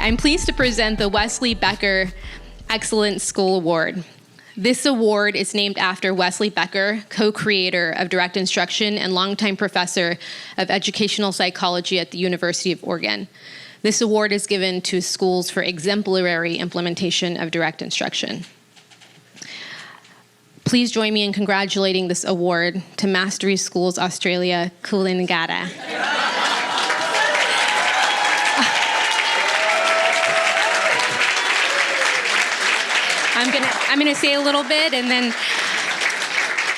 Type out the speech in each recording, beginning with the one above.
I'm pleased to present the Wesley Becker Excellent School Award. This award is named after Wesley Becker, co-creator of direct instruction and longtime professor of educational psychology at the University of Oregon. This award is given to schools for exemplary implementation of direct instruction. Please join me in congratulating this award to Mastery Schools Australia, Coolangatta. I'm gonna say a little bit, and then,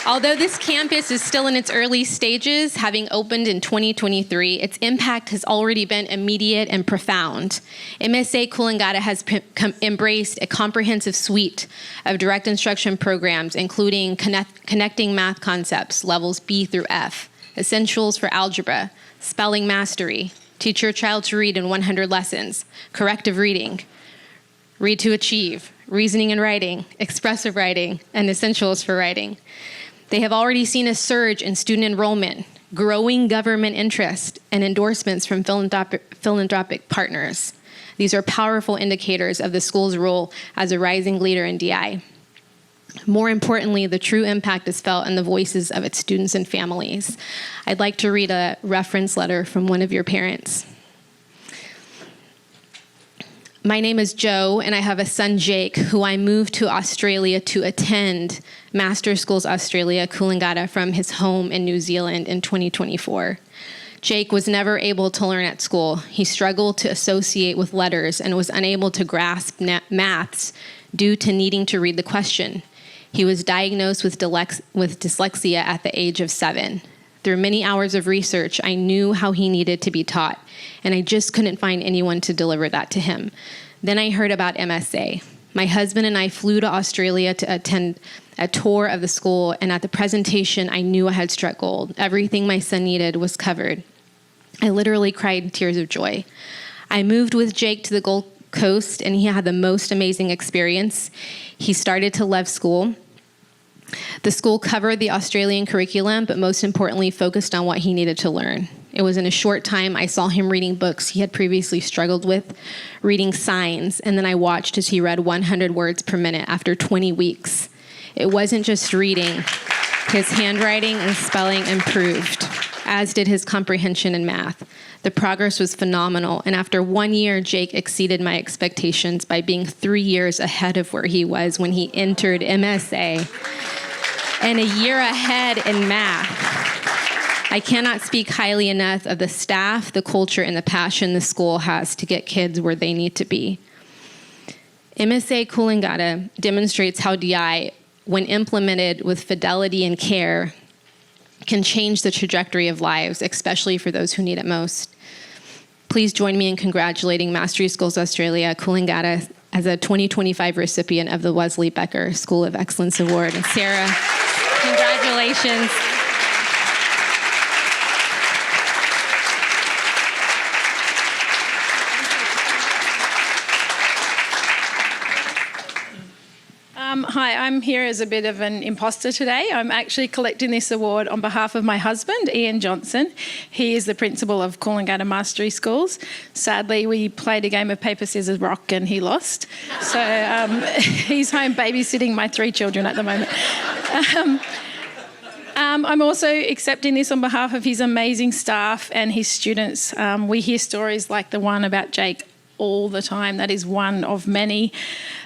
although this campus is still in its early stages, having opened in 2023, its impact has already been immediate and profound. MSA Coolangatta has embraced a comprehensive suite of direct instruction programs, including connecting math concepts, levels B through F, essentials for algebra, spelling mastery, teach your child to read in 100 lessons, corrective reading, read to achieve, reasoning and writing, expressive writing, and essentials for writing. They have already seen a surge in student enrollment, growing government interest, and endorsements from philanthropic partners. These are powerful indicators of the school's role as a rising leader in DI. More importantly, the true impact is felt in the voices of its students and families. I'd like to read a reference letter from one of your parents. My name is Jo, and I have a son, Jake, who I moved to Australia to attend Master Schools Australia, Coolangatta, from his home in New Zealand in 2024. Jake was never able to learn at school. He struggled to associate with letters and was unable to grasp maths due to needing to read the question. He was diagnosed with dyslexia at the age of 7. Through many hours of research, I knew how he needed to be taught, and I just couldn't find anyone to deliver that to him. Then I heard about MSA. My husband and I flew to Australia to attend a tour of the school, and at the presentation, I knew I had struck gold. Everything my son needed was covered. I literally cried tears of joy. I moved with Jake to the Gold Coast, and he had the most amazing experience. He started to love school. The school covered the Australian curriculum, but most importantly, focused on what he needed to learn. It was in a short time I saw him reading books he had previously struggled with, reading signs, and then I watched as he read 100 words per minute after 20 weeks. It wasn't just reading. His handwriting and spelling improved, as did his comprehension in math. The progress was phenomenal, and after 1 year, Jake exceeded my expectations by being 3 years ahead of where he was when he entered MSA, and a year ahead in math. I cannot speak highly enough of the staff, the culture, and the passion the school has to get kids where they need to be. MSA Coolangatta demonstrates how DI, when implemented with fidelity and care, can change the trajectory of lives, especially for those who need it most. Please join me in congratulating Mastery Schools Australia, Coolangatta, as a 2025 recipient of the Wesley Becker School of Excellence Award. And Sarah, congratulations. Hi, I'm here as a bit of an imposter today. I'm actually collecting this award on behalf of my husband, Ian Johnson. He is the principal of Coolangatta Mastery Schools. Sadly, we played a game of paper, scissors, rock, and he lost. So he's home babysitting my 3 children at the moment. I'm also accepting this on behalf of his amazing staff and his students. We hear stories like the one about Jake all the time. That is one of many.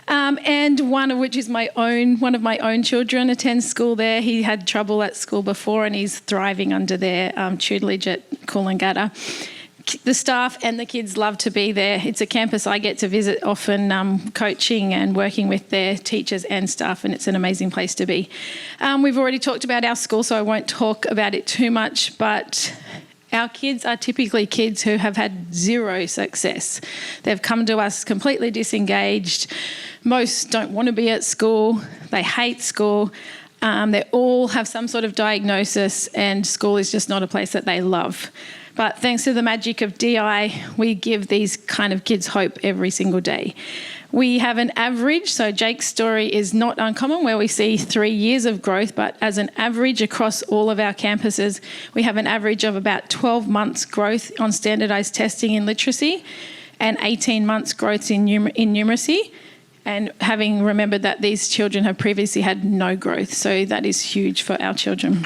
And one of which is one of my own children attends school there. He had trouble at school before and he's thriving under their tutelage at Coolangatta. The staff and the kids love to be there. It's a campus I get to visit often, coaching and working with their teachers and staff, and it's an amazing place to be. We've already talked about our school, so I won't talk about it too much, but our kids are typically kids who have had zero success. They've come to us completely disengaged. Most don't want to be at school. They hate school. They all have some sort of diagnosis, and school is just not a place that they love. But thanks to the magic of DI, we give these kind of kids hope every single day. We have an average, so Jake's story is not uncommon, where we see 3 years of growth, but as an average across all of our campuses, we have an average of about 12 months growth on standardised testing in literacy. and 18 months growth in numeracy, and having remembered that these children have previously had no growth. So that is huge for our children.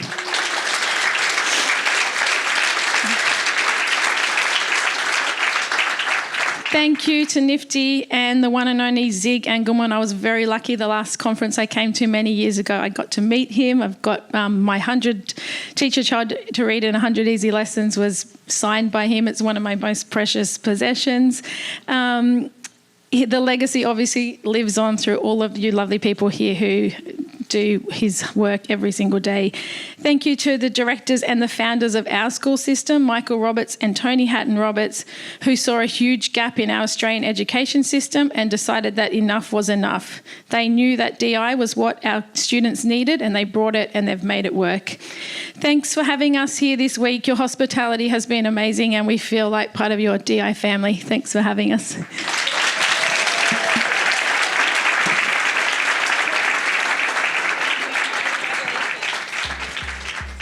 Thank you to Nifty and the one and only Zig Engelman. I was very lucky the last conference I came to many years ago. I got to meet him. I've got my 100 Teach a Child to Read in 100 Easy Lessons was signed by him. It's one of my most precious possessions. The legacy obviously lives on through all of you lovely people here who do his work every single day. Thank you to the directors and the founders of our school system, Michael Roberts and Tony Hatton Roberts, who saw a huge gap in our Australian education system and decided that enough was enough. They knew that DI was what our students needed, and they brought it and they've made it work. Thanks for having us here this week. Your hospitality has been amazing and we feel like part of your DI family. Thanks for having us.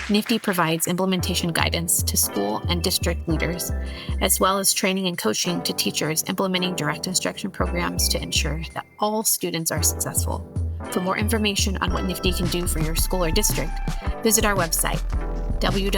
Nifty provides implementation guidance to school and district leaders, as well as training and coaching to teachers implementing direct instruction programs to ensure that all students are successful. For more information on what Nifty can do for your school or district, visit our website, www.nifty.org.